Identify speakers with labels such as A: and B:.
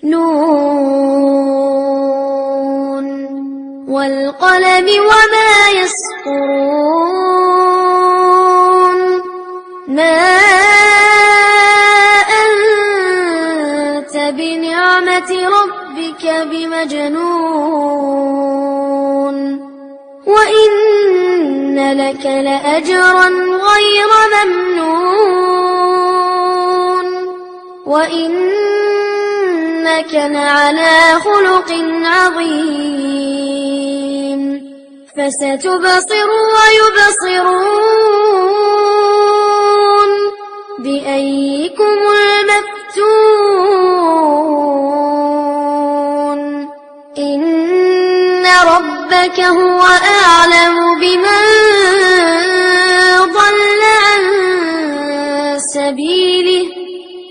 A: نون والقلم وما يسطرون ما أنت بنعمة ربك بمجنون وإن لك لأجرا غير ممنون وإنك لعلى خلق عظيم فستبصر ويبصرون بأيكم المفتون إن ربك هو أعلم بما